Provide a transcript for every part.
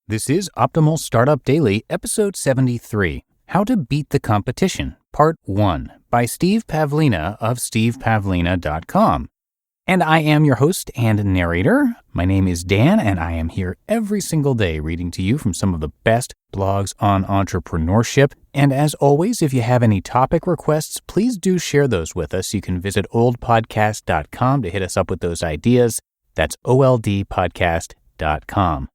This is Optimal Startup Daily, Episode 73, How to Beat the Competition, Part 1, by Steve Pavlina of stevepavlina.com. And I am your host and narrator. My name is Dan, and I am here every single day reading to you from some of the best blogs on entrepreneurship. And as always, if you have any topic requests, please do share those with us. You can visit oldpodcast.com to hit us up with those ideas. That's oldpodcast.com.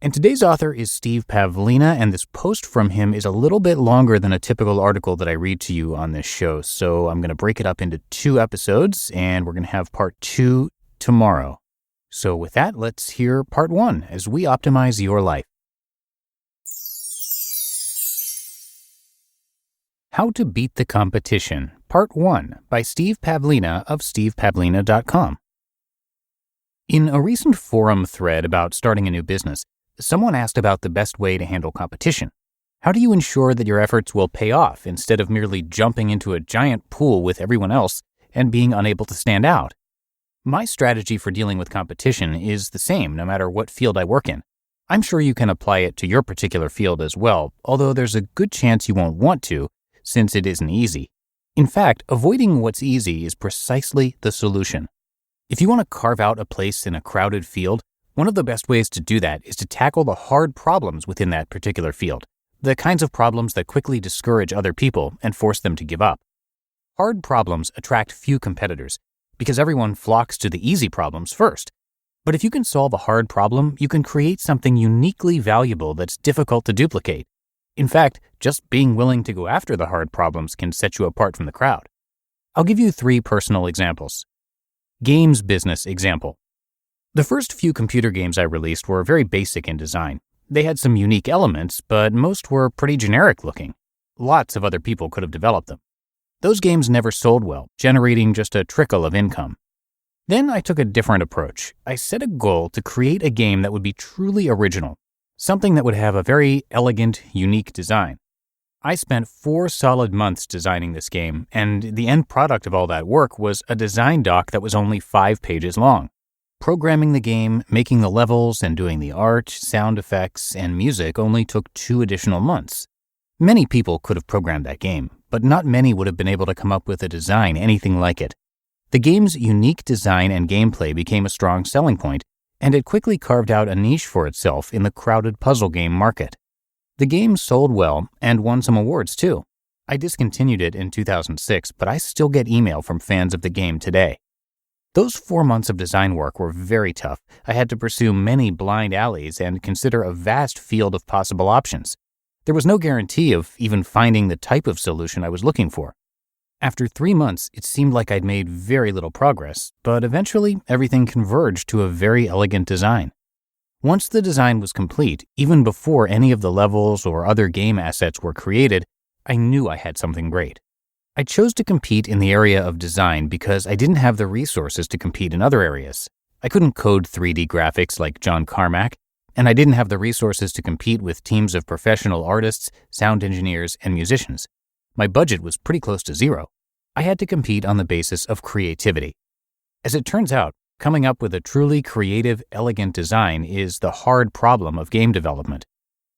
And today's author is Steve Pavlina, and this post from him is a little bit longer than a typical article that I read to you on this show. So I'm going to break it up into 2 episodes, and we're going to have part 2 tomorrow. So with that, let's hear part 1 as we optimize your life. How to Beat the Competition, Part 1, by Steve Pavlina of stevepavlina.com. In a recent forum thread about starting a new business, someone asked about the best way to handle competition. How do you ensure that your efforts will pay off instead of merely jumping into a giant pool with everyone else and being unable to stand out? My strategy for dealing with competition is the same no matter what field I work in. I'm sure you can apply it to your particular field as well, although there's a good chance you won't want to, since it isn't easy. In fact, avoiding what's easy is precisely the solution. If you want to carve out a place in a crowded field, one of the best ways to do that is to tackle the hard problems within that particular field, the kinds of problems that quickly discourage other people and force them to give up. Hard problems attract few competitors because everyone flocks to the easy problems first. But if you can solve a hard problem, you can create something uniquely valuable that's difficult to duplicate. In fact, just being willing to go after the hard problems can set you apart from the crowd. I'll give you 3 personal examples. Games business example. The first few computer games I released were very basic in design. They had some unique elements, but most were pretty generic looking. Lots of other people could have developed them. Those games never sold well, generating just a trickle of income. Then I took a different approach. I set a goal to create a game that would be truly original, something that would have a very elegant, unique design. I spent 4 solid months designing this game, and the end product of all that work was a design doc that was only 5 pages long. Programming the game, making the levels, and doing the art, sound effects, and music only took 2 additional months. Many people could have programmed that game, but not many would have been able to come up with a design anything like it. The game's unique design and gameplay became a strong selling point, and it quickly carved out a niche for itself in the crowded puzzle game market. The game sold well and won some awards too. I discontinued it in 2006, but I still get email from fans of the game today. Those 4 months of design work were very tough. I had to pursue many blind alleys and consider a vast field of possible options. There was no guarantee of even finding the type of solution I was looking for. After 3 months, it seemed like I'd made very little progress, but eventually everything converged to a very elegant design. Once the design was complete, even before any of the levels or other game assets were created, I knew I had something great. I chose to compete in the area of design because I didn't have the resources to compete in other areas. I couldn't code 3D graphics like John Carmack, and I didn't have the resources to compete with teams of professional artists, sound engineers, and musicians. My budget was pretty close to zero. I had to compete on the basis of creativity. As it turns out, coming up with a truly creative, elegant design is the hard problem of game development.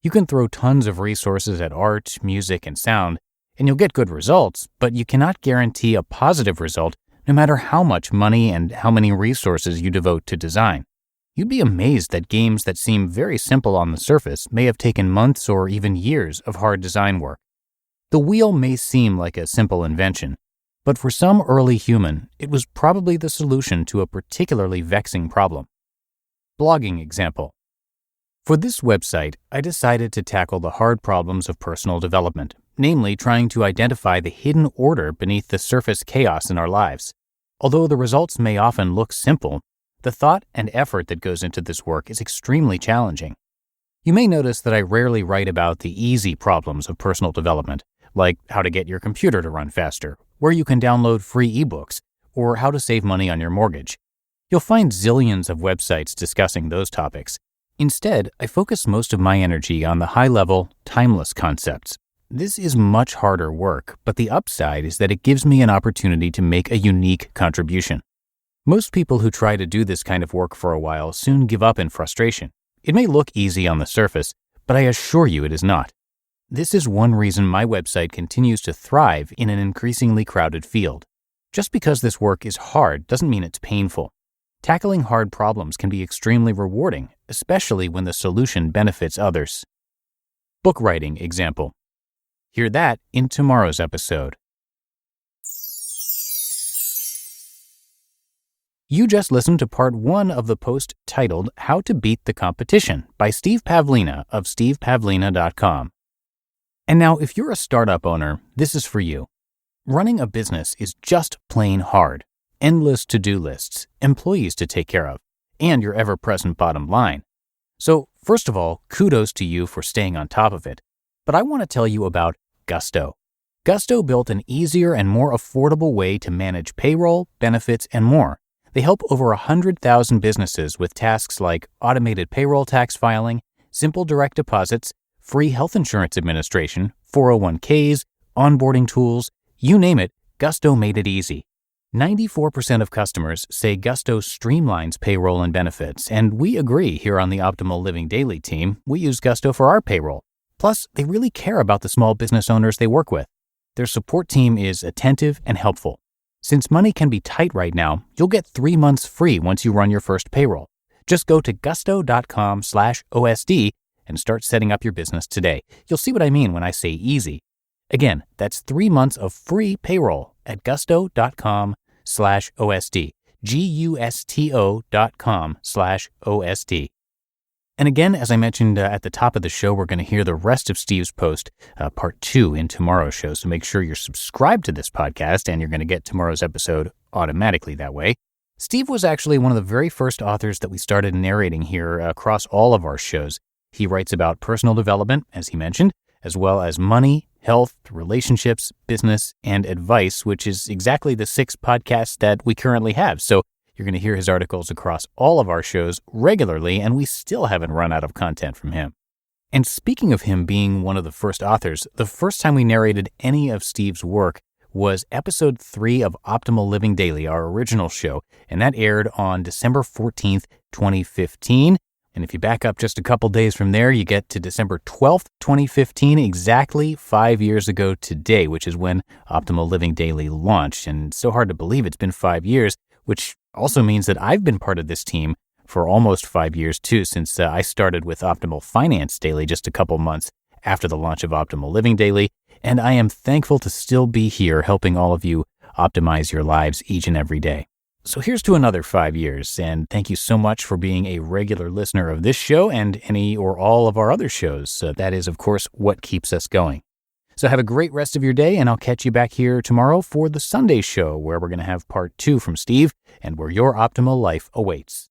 You can throw tons of resources at art, music, and sound, and you'll get good results, but you cannot guarantee a positive result no matter how much money and how many resources you devote to design. You'd be amazed that games that seem very simple on the surface may have taken months or even years of hard design work. The wheel may seem like a simple invention, but for some early human, it was probably the solution to a particularly vexing problem. Blogging example. For this website, I decided to tackle the hard problems of personal development, namely trying to identify the hidden order beneath the surface chaos in our lives. Although the results may often look simple, the thought and effort that goes into this work is extremely challenging. You may notice that I rarely write about the easy problems of personal development, like how to get your computer to run faster, where you can download free ebooks, or how to save money on your mortgage. You'll find zillions of websites discussing those topics. Instead, I focus most of my energy on the high-level, timeless concepts. This is much harder work, but the upside is that it gives me an opportunity to make a unique contribution. Most people who try to do this kind of work for a while soon give up in frustration. It may look easy on the surface, but I assure you it is not. This is one reason my website continues to thrive in an increasingly crowded field. Just because this work is hard doesn't mean it's painful. Tackling hard problems can be extremely rewarding, especially when the solution benefits others. Book writing example. Hear that in tomorrow's episode. You just listened to part 1 of the post titled How to Beat the Competition by Steve Pavlina of stevepavlina.com. And now, if you're a startup owner, this is for you. Running a business is just plain hard. Endless to-do lists, employees to take care of, and your ever-present bottom line. So, first of all, kudos to you for staying on top of it. But I want to tell you about Gusto. Gusto built an easier and more affordable way to manage payroll, benefits, and more. They help over 100,000 businesses with tasks like automated payroll tax filing, simple direct deposits, free health insurance administration, 401ks, onboarding tools, you name it, Gusto made it easy. 94% of customers say Gusto streamlines payroll and benefits, and we agree here on the Optimal Living Daily team. We use Gusto for our payroll. Plus, they really care about the small business owners they work with. Their support team is attentive and helpful. Since money can be tight right now, you'll get 3 months free once you run your first payroll. Just go to gusto.com/OSD and start setting up your business today. You'll see what I mean when I say easy. Again, that's 3 months of free payroll at gusto.com/OSD, gusto.com/OSD. And again, as I mentioned at the top of the show, we're going to hear the rest of Steve's post, part 2 in tomorrow's show. So make sure you're subscribed to this podcast and you're going to get tomorrow's episode automatically that way. Steve was actually one of the very first authors that we started narrating here across all of our shows. He writes about personal development, as he mentioned, as well as money, health, relationships, business, and advice, which is exactly the 6 podcasts that we currently have. So you're going to hear his articles across all of our shows regularly, and we still haven't run out of content from him. And speaking of him being one of the first authors, the first time we narrated any of Steve's work was episode 3 of Optimal Living Daily, our original show, and that aired on December 14th, 2015. And if you back up just a couple days from there, you get to December 12th, 2015, exactly 5 years ago today, which is when Optimal Living Daily launched. And it's so hard to believe it's been 5 years, which also means that I've been part of this team for almost 5 years too, since I started with Optimal Finance Daily just a couple months after the launch of Optimal Living Daily. And I am thankful to still be here helping all of you optimize your lives each and every day. So here's to another 5 years, and thank you so much for being a regular listener of this show and any or all of our other shows. That is, of course, what keeps us going. So have a great rest of your day, and I'll catch you back here tomorrow for the Sunday show, where we're going to have part 2 from Steve and where your optimal life awaits.